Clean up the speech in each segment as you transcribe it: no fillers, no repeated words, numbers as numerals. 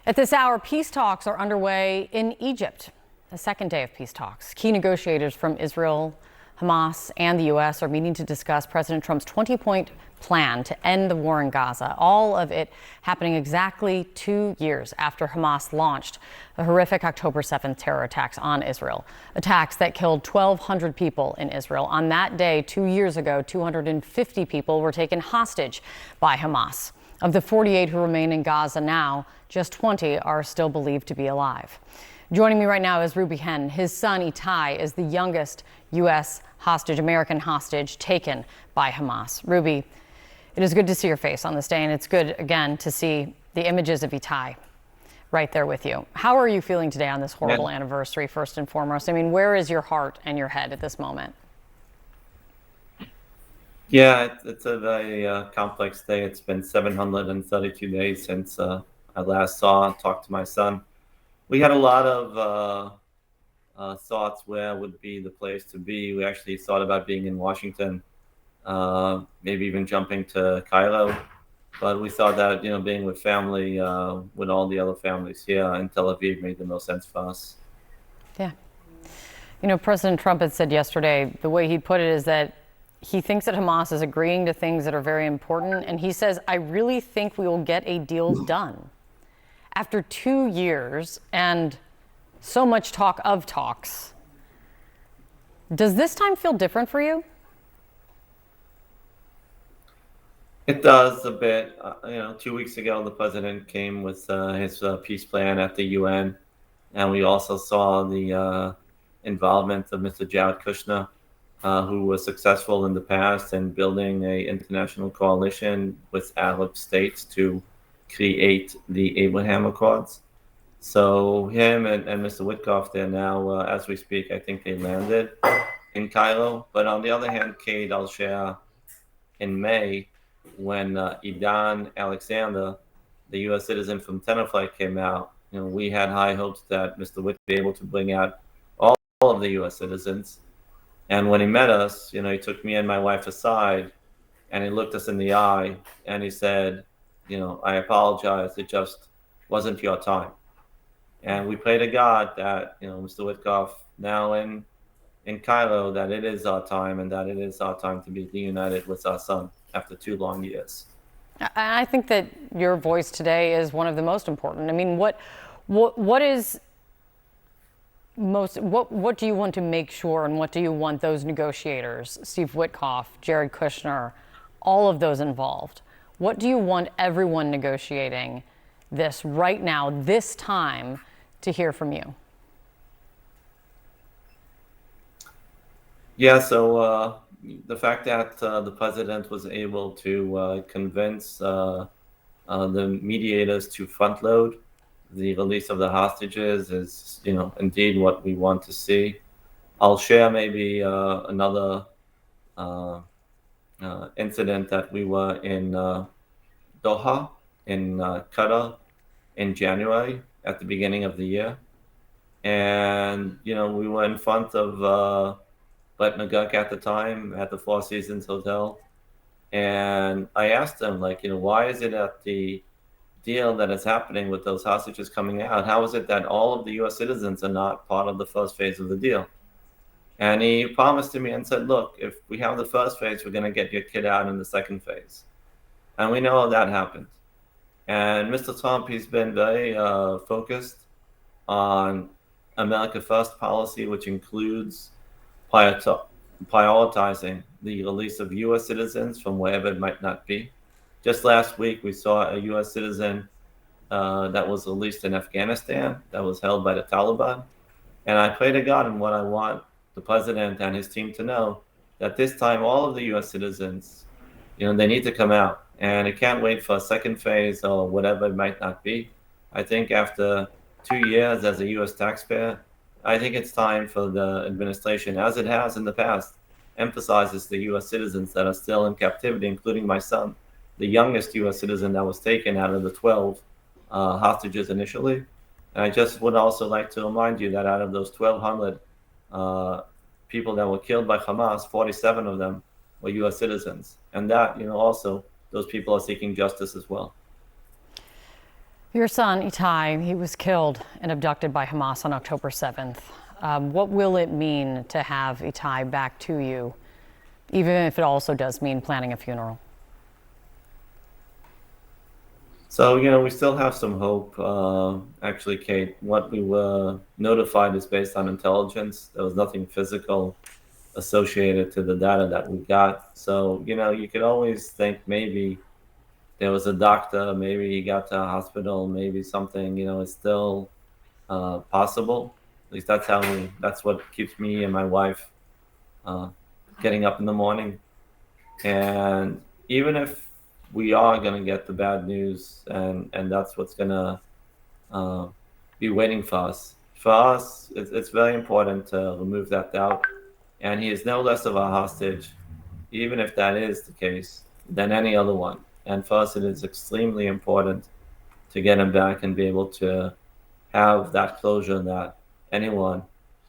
At this hour, peace talks are underway in Egypt, the second day of peace talks. Key negotiators from Israel, Hamas, and the U.S. are meeting to discuss President Trump's 20-point plan to end the war in Gaza. All of it happening exactly 2 years after Hamas launched the horrific October 7th terror attacks on Israel. Attacks that killed 1,200 people in Israel. On that day, 2 years ago, 250 people were taken hostage by Hamas. Of the 48 who remain in Gaza now, just 20 are still believed to be alive. Joining me right now is Ruby Henn. His son, Itai, is the youngest U.S. hostage, American hostage, taken by Hamas. Ruby, it is good to see your face on this day, and it's good, again, to see the images of Itai right there with you. How are you feeling today on this horrible anniversary, first and foremost? I mean, where is your heart and your head at this moment? Yeah, it's a very complex day. It's been 732 days since I last talked to my son. We had a lot of thoughts where would be the place to be. We actually thought about being in Washington, maybe even jumping to Cairo. But we thought that, being with family, with all the other families here in Tel Aviv made the most sense for us. Yeah. President Trump had said yesterday, the way he put it is that he thinks that Hamas is agreeing to things that are very important. And he says, I really think we will get a deal done. After 2 years and so much talk of talks, does this time feel different for you? It does a bit. 2 weeks ago, the president came with his peace plan at the UN. And we also saw the involvement of Mr. Jared Kushner, who was successful in the past in building an international coalition with Arab states to create the Abraham Accords. So him and Mr. Witkoff, they're now, as we speak, I think they landed in Cairo. But on the other hand, Kate, I'll share in May when Idan Alexander, the U.S. citizen from Tenerife, came out. We had high hopes that Mr. Witt would be able to bring out all of the U.S. citizens. And when he met us, he took me and my wife aside and he looked us in the eye and he said, I apologize. It just wasn't your time. And we pray to God that, Mr. Witkoff, now in Cairo, that it is our time and that it is our time to be reunited with our son after 2 long years. I think that your voice today is one of the most important. I mean, what do you want to make sure, and what do you want those negotiators, Steve Witkoff, Jared Kushner, all of those involved, what do you want everyone negotiating this right now, this time, to hear from you? Yeah, so the fact that the president was able to convince the mediators to front load the release of the hostages is, indeed what we want to see. I'll share maybe another incident that we were in Doha, in Qatar, in January at the beginning of the year. And, we were in front of Brett McGurk at the time at the Four Seasons Hotel. And I asked him, why is it that the deal that is happening with those hostages coming out, how is it that all of the U.S. citizens are not part of the first phase of the deal? And he promised to me and said, look, if we have the first phase, we're going to get your kid out in the second phase. And we know that happened. And Mr. Trump, he's been very focused on America First policy, which includes prioritizing the release of U.S. citizens from wherever it might not be. Just last week, we saw a U.S. citizen that was released in Afghanistan that was held by the Taliban. And I pray to God, and what I want the president and his team to know, that this time all of the U.S. citizens, they need to come out. And it can't wait for a second phase or whatever it might not be. I think after 2 years as a U.S. taxpayer, I think it's time for the administration, as it has in the past, emphasizes the U.S. citizens that are still in captivity, including my son, the youngest U.S. citizen that was taken out of the 12 hostages initially. And I just would also like to remind you that out of those 1,200 people that were killed by Hamas, 47 of them were U.S. citizens. And that, also, those people are seeking justice as well. Your son, Itai, he was killed and abducted by Hamas on October 7th. What will it mean to have Itai back to you, even if it also does mean planning a funeral? So, we still have some hope. Actually, Kate, what we were notified is based on intelligence. There was nothing physical associated to the data that we got. So, you could always think maybe there was a doctor, maybe he got to a hospital, maybe something, is still possible. At least that's what keeps me and my wife uh, getting up in the morning. And even if we are going to get the bad news, and that's what's going to uh, be waiting for us. For us, it's very important to remove that doubt. And he is no less of a hostage, even if that is the case, than any other one. And for us, it is extremely important to get him back and be able to have that closure that anyone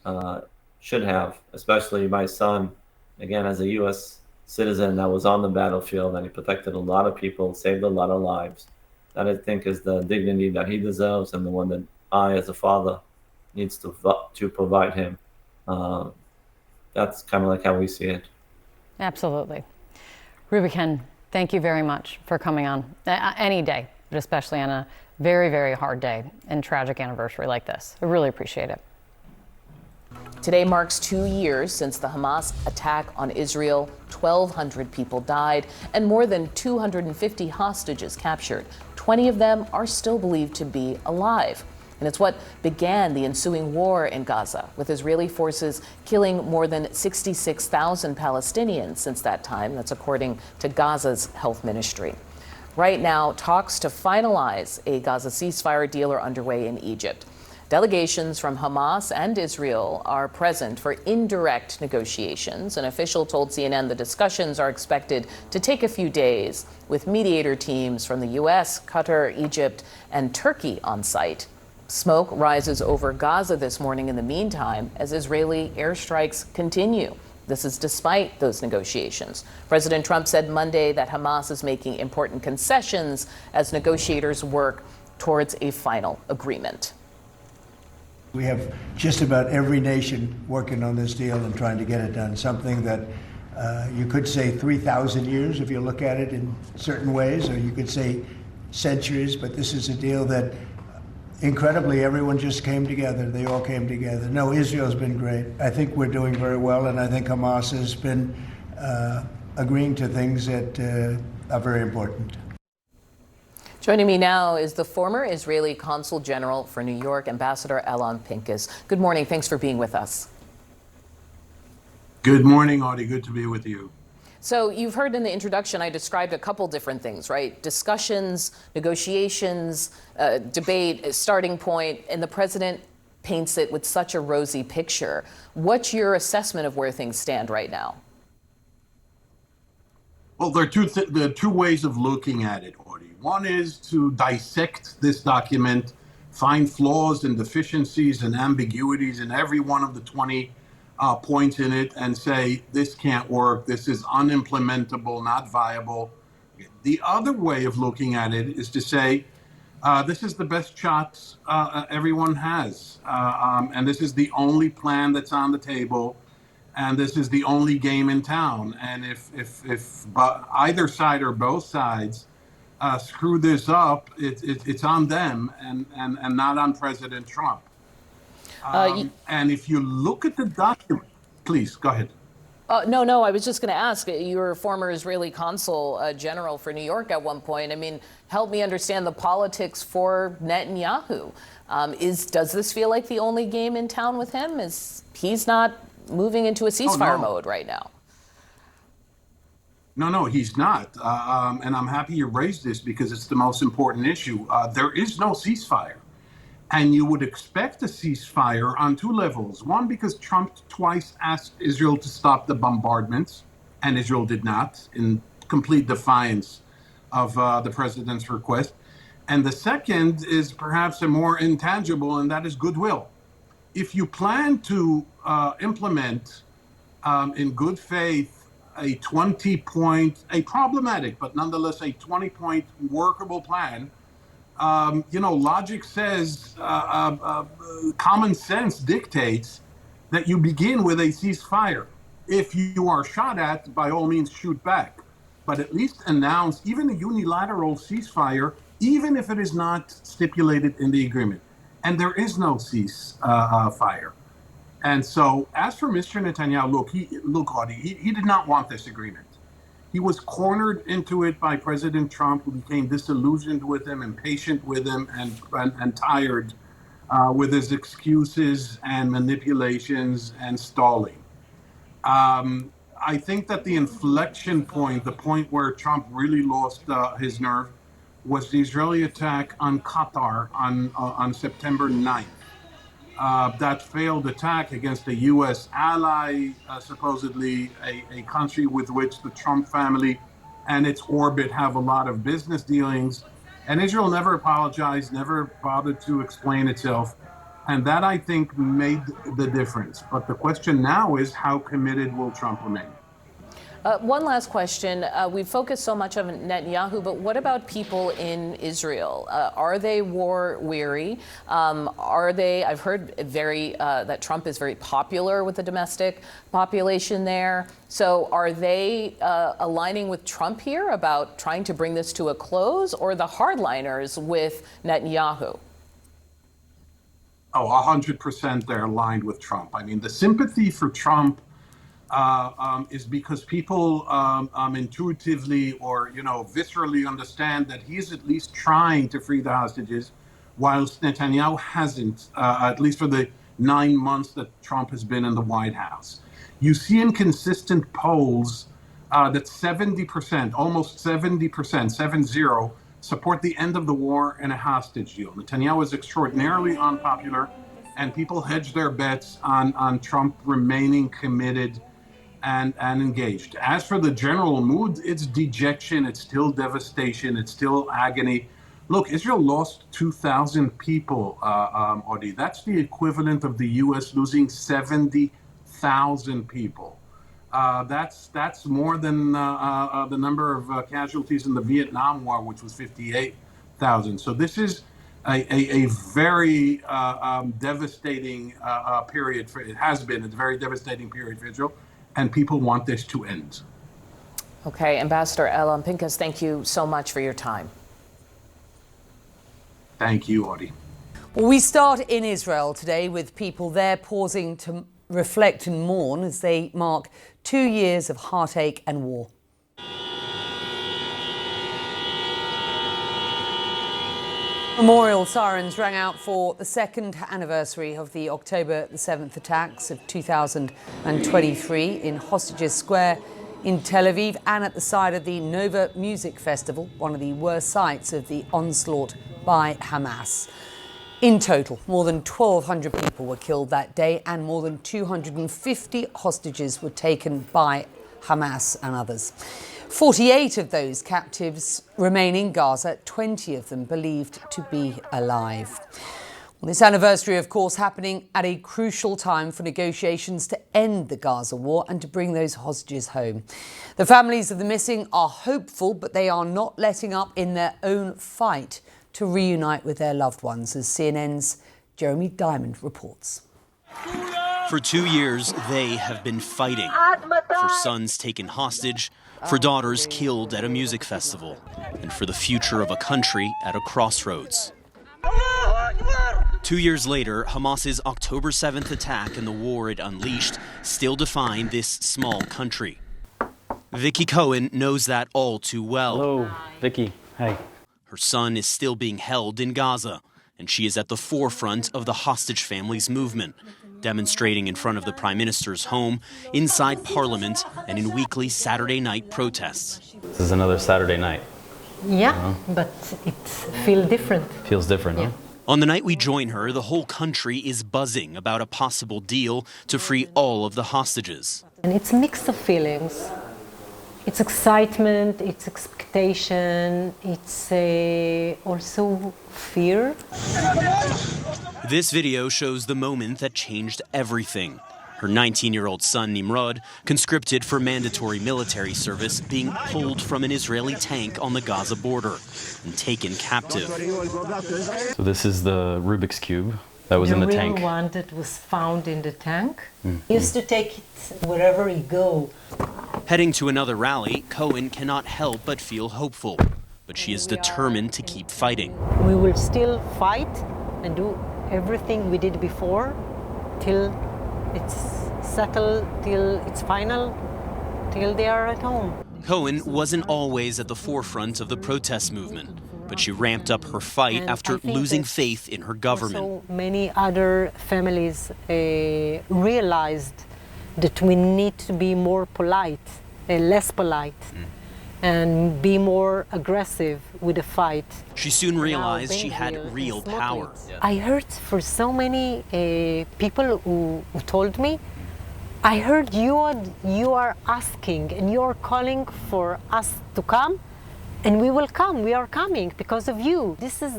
uh, should have, especially my son, again, as a U.S. citizen that was on the battlefield and he protected a lot of people, saved a lot of lives. That I think is the dignity that he deserves and the one that I, as a father, needs to provide him. Uh, that's kind of like how we see it. Absolutely. Rubicon, thank you very much for coming on any day, but especially on a very, very hard day and tragic anniversary like this. I really appreciate it. Today marks 2 years since the Hamas attack on Israel. 1,200 people died and more than 250 hostages captured. 20 of them are still believed to be alive. And it's what began the ensuing war in Gaza, with Israeli forces killing more than 66,000 Palestinians since that time. That's according to Gaza's health ministry. Right now, talks to finalize a Gaza ceasefire deal are underway in Egypt. Delegations from Hamas and Israel are present for indirect negotiations. An official told CNN the discussions are expected to take a few days, with mediator teams from the U.S., Qatar, Egypt, and Turkey on site. Smoke rises over Gaza this morning in the meantime as Israeli airstrikes continue. This is despite those negotiations. President Trump said Monday that Hamas is making important concessions as negotiators work towards a final agreement. We have just about every nation working on this deal and trying to get it done, something that you could say 3,000 years if you look at it in certain ways, or you could say centuries, but this is a deal that incredibly everyone just came together. They all came together. No, Israel's been great. I think we're doing very well, and I think Hamas has been agreeing to things that are very important. Joining me now is the former Israeli Consul General for New York, Ambassador Alon Pincus. Good morning. Thanks for being with us. Good morning, Audie. Good to be with you. So you've heard in the introduction, I described a couple different things, right? Discussions, negotiations, debate, starting point, and the president paints it with such a rosy picture. What's your assessment of where things stand right now? Well, there are two ways of looking at it, Audie. One is to dissect this document, find flaws and deficiencies and ambiguities in every one of the 20 points in it and say, this can't work, this is unimplementable, not viable. The other way of looking at it is to say, this is the best shot everyone has. And this is the only plan that's on the table. And this is the only game in town. And if either side or both sides screw this up, it's on them and not on President Trump. And if you look at the document, please go ahead. No, I was just going to ask. You were a former Israeli consul general for New York at one point. I mean, help me understand the politics for Netanyahu. Does this feel like the only game in town with him? He's not moving into a ceasefire mode right now? No, he's not. And I'm happy you raised this because it's the most important issue. There is no ceasefire. And you would expect a ceasefire on two levels. One, because Trump twice asked Israel to stop the bombardments, and Israel did not, in complete defiance of the president's request. And the second is perhaps a more intangible, and that is goodwill. If you plan to implement in good faith a 20-point, a problematic, but nonetheless a 20-point workable plan, logic says, common sense dictates that you begin with a ceasefire. If you are shot at, by all means, shoot back. But at least announce even a unilateral ceasefire, even if it is not stipulated in the agreement. And there is no ceasefire. And so, as for Mr. Netanyahu, look, Audie, he did not want this agreement. He was cornered into it by President Trump, who became disillusioned with him, impatient with him, and tired with his excuses and manipulations and stalling. I think that the inflection point, the point where Trump really lost his nerve, was the Israeli attack on Qatar on September 9th. That failed attack against a U.S. ally, supposedly a country with which the Trump family and its orbit have a lot of business dealings. And Israel never apologized, never bothered to explain itself. And that, I think, made the difference. But the question now is, how committed will Trump remain? One last question. We've focused so much on Netanyahu, but what about people in Israel? Are they war weary? I've heard that Trump is very popular with the domestic population there. So are they aligning with Trump here about trying to bring this to a close, or the hardliners with Netanyahu? Oh, 100% they're aligned with Trump. I mean, the sympathy for Trump is because people intuitively or, viscerally understand that he's at least trying to free the hostages, whilst Netanyahu hasn't, at least for the 9 months that Trump has been in the White House. You see in consistent polls that 70%, almost 70%, 7-0, support the end of the war and a hostage deal. Netanyahu is extraordinarily unpopular, and people hedge their bets on Trump remaining committed and engaged. As for the general mood, it's dejection, it's still devastation, it's still agony. Look, Israel lost 2,000 people, Audie. That's the equivalent of the U.S. losing 70,000 people. That's more than the number of casualties in the Vietnam War, which was 58,000. So this is a very devastating period it has been a very devastating period for Israel, and people want this to end. Okay, Ambassador Elam Pinkas, thank you so much for your time. Thank you, Audie. Well, we start in Israel today with people there pausing to reflect and mourn as they mark 2 years of heartache and war. Memorial sirens rang out for the second anniversary of the October the 7th attacks of 2023 in Hostages Square in Tel Aviv and at the site of the Nova Music Festival, one of the worst sites of the onslaught by Hamas. In total, more than 1,200 people were killed that day and more than 250 hostages were taken by Hamas and others. 48 of those captives remain in Gaza, 20 of them believed to be alive. Well, this anniversary, of course, happening at a crucial time for negotiations to end the Gaza war and to bring those hostages home. The families of the missing are hopeful, but they are not letting up in their own fight to reunite with their loved ones, as CNN's Jeremy Diamond reports. For 2 years, they have been fighting. For sons taken hostage, for daughters killed at a music festival, and for the future of a country at a crossroads. 2 years later, Hamas's October 7th attack and the war it unleashed still define this small country. Vicky Cohen knows that all too well. Hello, Vicky. Hi. Her son is still being held in Gaza, and she is at the forefront of the hostage families movement, demonstrating in front of the Prime Minister's home, inside Parliament, and in weekly Saturday night protests. This is another Saturday night. Yeah, but it feels different. Feels different, yeah. Huh? On the night we join her, the whole country is buzzing about a possible deal to free all of the hostages. And it's a mix of feelings. It's excitement, it's expectation, it's also fear. This video shows the moment that changed everything. Her 19-year-old son, Nimrod, conscripted for mandatory military service, being pulled from an Israeli tank on the Gaza border and taken captive. So this is the Rubik's Cube that was in the tank. The real one that was found in the tank. He used to take it wherever he go. Heading to another rally, Cohen cannot help but feel hopeful. But she is determined to keep fighting. We will still fight and do everything we did before till it's settled, till it's final, till they are at home. Cohen wasn't always at the forefront of the protest movement, but she ramped up her fight after losing faith in her government. So many other families realized that we need to be more polite, less polite, and be more aggressive with the fight. She soon realized she had real power. I heard for so many people who told me, I heard you are asking and you are calling for us to come, and we will come. We are coming because of you. This is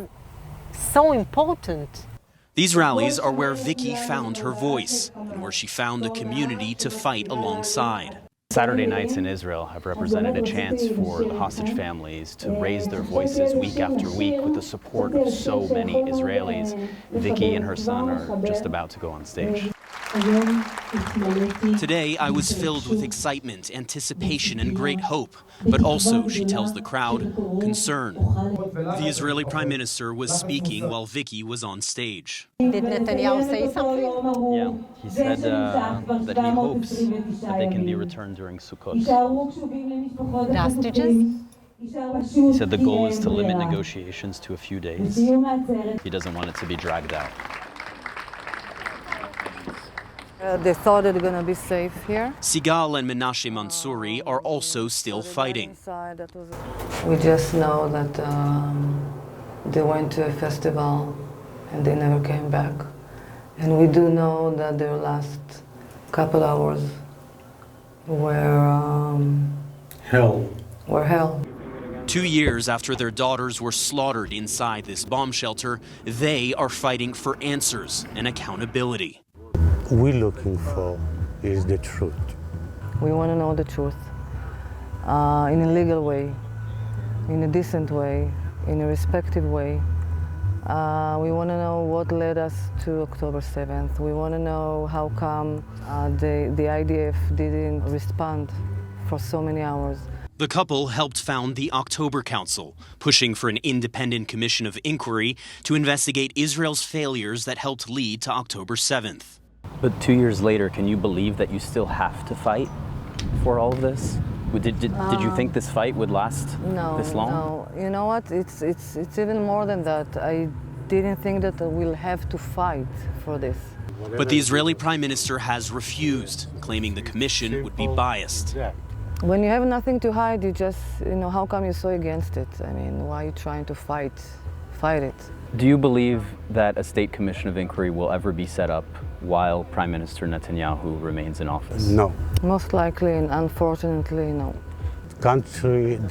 so important. These rallies are where Vicky found her voice and where she found a community to fight alongside. Saturday nights in Israel have represented a chance for the hostage families to raise their voices week after week with the support of so many Israelis. Vicky and her son are just about to go on stage. Today, I was filled with excitement, anticipation, and great hope, but also, she tells the crowd, concern. The Israeli Prime Minister was speaking while Vicky was on stage. Did Netanyahu say something? Yeah, he said that he hopes that they can be returned during Sukkot. The hostages? He said the goal is to limit negotiations to a few days. He doesn't want it to be dragged out. They thought they're going to be safe here. Sigal and Menashe Mansouri are also still fighting. We just know that they went to a festival and they never came back. And we do know that their last couple hours were hell. 2 years after their daughters were slaughtered inside this bomb shelter, they are fighting for answers and accountability. We're looking for is the truth. We want to know the truth in a legal way, in a decent way, in a respectful way. We want to know what led us to October 7th. We want to know how come the IDF didn't respond for so many hours. The couple helped found the October Council, pushing for an independent commission of inquiry to investigate Israel's failures that helped lead to October 7th. But 2 years later, can you believe that you still have to fight for all of this? Did you think this fight would last this long? No, you know what? It's even more than that. I didn't think that we'll have to fight for this. But the Israeli Prime Minister has refused, claiming the commission would be biased. When you have nothing to hide, you just, how come you're so against it? I mean, why are you trying to fight it? Do you believe that a state commission of inquiry will ever be set up while Prime Minister Netanyahu remains in office? No. Most likely, and unfortunately, no.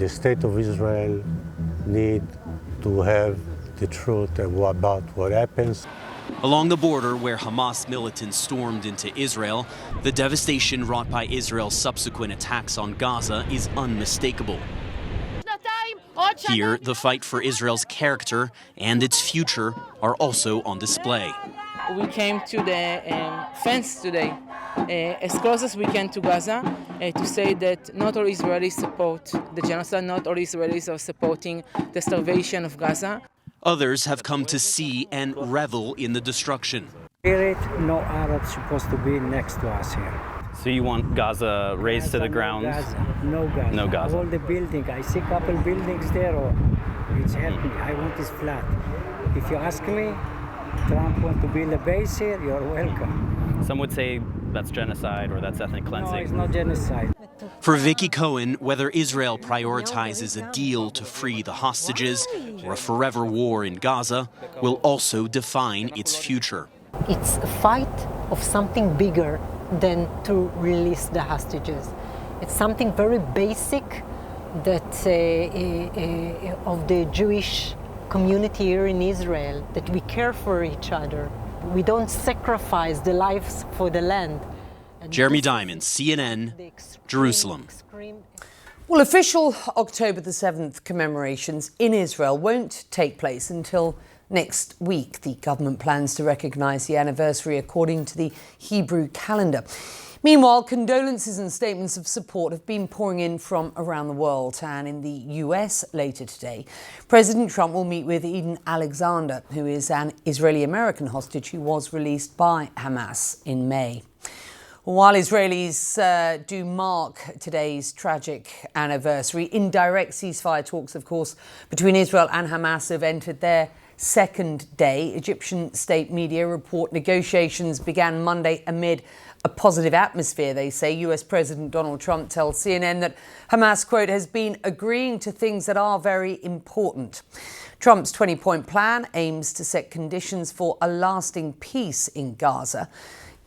The state of Israel need to have the truth about what happens. Along the border where Hamas militants stormed into Israel, the devastation wrought by Israel's subsequent attacks on Gaza is unmistakable. Here, the fight for Israel's character and its future are also on display. We came to the fence today, as close as we can to Gaza, to say that not all Israelis support the genocide, not all Israelis are supporting the starvation of Gaza. Others have come to see and revel in the destruction. No Arabs supposed to be next to us here. So you want Gaza razed to the ground? No Gaza. No Gaza. All the building, I see a couple buildings there, it's empty. I want this flat. If you ask me, Trump wants to build a base here, you're welcome. Some would say that's genocide or that's ethnic cleansing. No, it's not genocide. For Vicky Cohen, whether Israel prioritizes a deal to free the hostages or a forever war in Gaza will also define its future. It's a fight of something bigger than to release the hostages. It's something very basic that of the Jewish community here in Israel, that we care for each other. We don't sacrifice the lives for the land. Jeremy Diamond, CNN, Jerusalem. Well, official October the 7th commemorations in Israel won't take place until next week. The government plans to recognise the anniversary according to the Hebrew calendar. Meanwhile, condolences and statements of support have been pouring in from around the world. And in the US later today, President Trump will meet with Eden Alexander, who is an Israeli-American hostage who was released by Hamas in May. While Israelis do mark today's tragic anniversary, indirect ceasefire talks, of course, between Israel and Hamas have entered their second day. Egyptian state media report negotiations began Monday amid a positive atmosphere, they say. US President Donald Trump tells CNN that Hamas, quote, has been agreeing to things that are very important. Trump's 20-point plan aims to set conditions for a lasting peace in Gaza.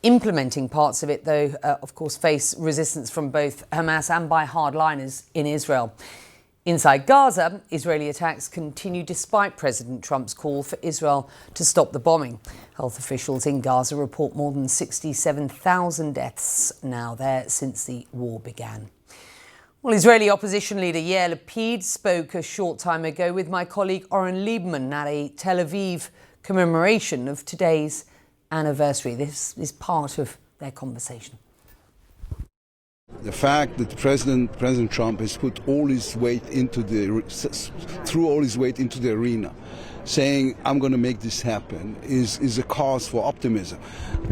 Implementing parts of it, though, of course, face resistance from both Hamas and by hardliners in Israel. Inside Gaza, Israeli attacks continue despite President Trump's call for Israel to stop the bombing. Health officials in Gaza report more than 67,000 deaths now there since the war began. Well, Israeli opposition leader Yair Lapid spoke a short time ago with my colleague Oren Lieberman at a Tel Aviv commemoration of today's anniversary. This is part of their conversation. The fact that President Trump has put all his weight into threw all his weight into the arena, saying, I'm going to make this happen, is a cause for optimism.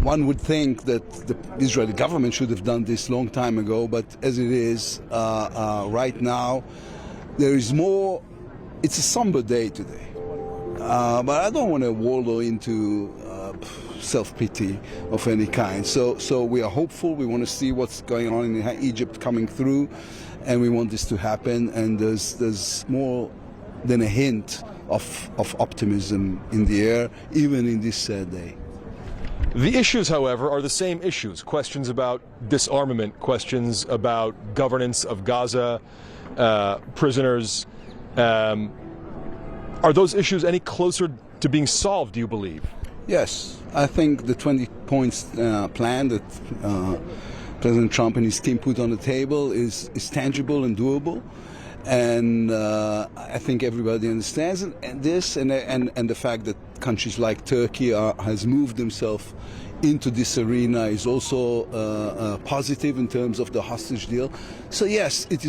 One would think that the Israeli government should have done this long time ago, but as it is, right now, there is more. It's a somber day today. But I don't want to wallow into self-pity of any kind. So we are hopeful. We want to see what's going on in Egypt coming through, and we want this to happen. And there's more than a hint of optimism in the air, even in this sad day. The issues, however, are the same issues. Questions about disarmament, questions about governance of Gaza, prisoners. Are those issues any closer to being solved, do you believe? Yes, I think the 20 points plan that President Trump and his team put on the table is tangible and doable. And I think everybody understands it. And this and the fact that countries like Turkey has moved themselves into this arena is also positive in terms of the hostage deal. So yes, it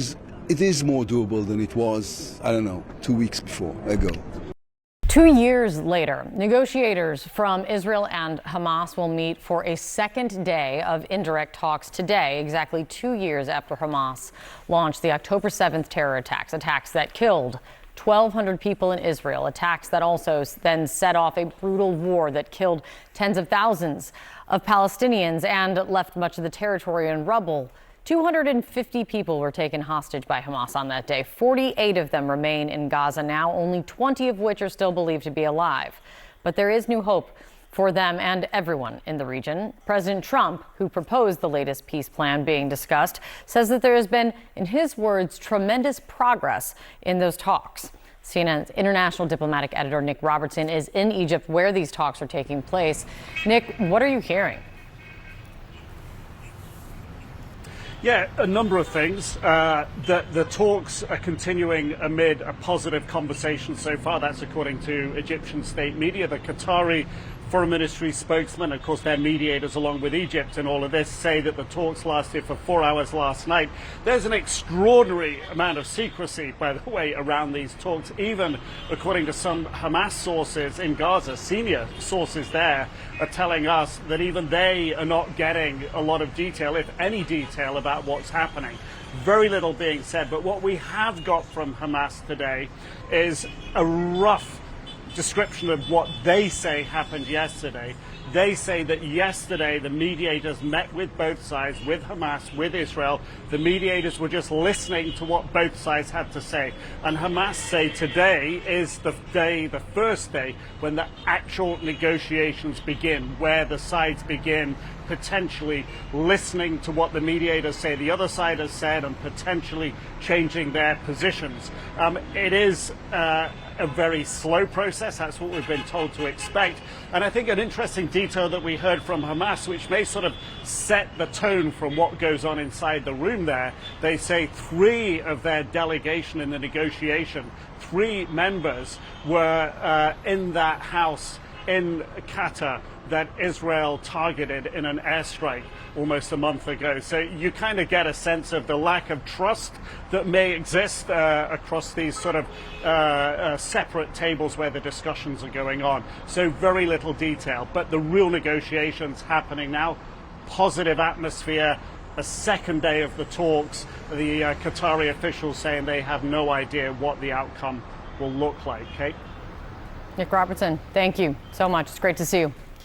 is more doable than it was, 2 weeks ago. 2 years later, negotiators from Israel and Hamas will meet for a second day of indirect talks today, exactly 2 years after Hamas launched the October 7th terror attacks that killed 1,200 people in Israel, attacks that also then set off a brutal war that killed tens of thousands of Palestinians and left much of the territory in rubble. 250 people were taken hostage by Hamas on that day. 48 of them remain in Gaza now, only 20 of which are still believed to be alive. But there is new hope for them and everyone in the region. President Trump, who proposed the latest peace plan being discussed, says that there has been, in his words, tremendous progress in those talks. CNN's international diplomatic editor Nick Robertson is in Egypt where these talks are taking place. Nick, what are you hearing? Yeah, a number of things. The talks are continuing amid a positive conversation so far. That's according to Egyptian state media. The Qatari Foreign Ministry spokesman, of course, their mediators along with Egypt in all of this, say that the talks lasted for 4 hours last night. There's an extraordinary amount of secrecy, by the way, around these talks, even according to some Hamas sources in Gaza. Senior sources there are telling us that even they are not getting a lot of detail, if any detail, about what's happening. Very little being said, but what we have got from Hamas today is a rough description of what they say happened yesterday. They say that yesterday the mediators met with both sides, with Hamas, with Israel. The mediators were just listening to what both sides had to say. And Hamas say today is the first day when the actual negotiations begin, where the sides begin potentially listening to what the mediators say the other side has said and potentially changing their positions. It is a very slow process. That's what we've been told to expect. And I think an interesting detail that we heard from Hamas, which may sort of set the tone from what goes on inside the room there, they say 3 of their delegation in the negotiation, 3 members were in that house in Qatar that Israel targeted in an airstrike almost a month ago. So you kind of get a sense of the lack of trust that may exist across these sort of separate tables where the discussions are going on. So very little detail, but the real negotiations happening now. Positive atmosphere. A second day of the talks. The Qatari officials saying they have no idea what the outcome will look like. Kate? Nick Robertson, thank you so much. It's great to see you.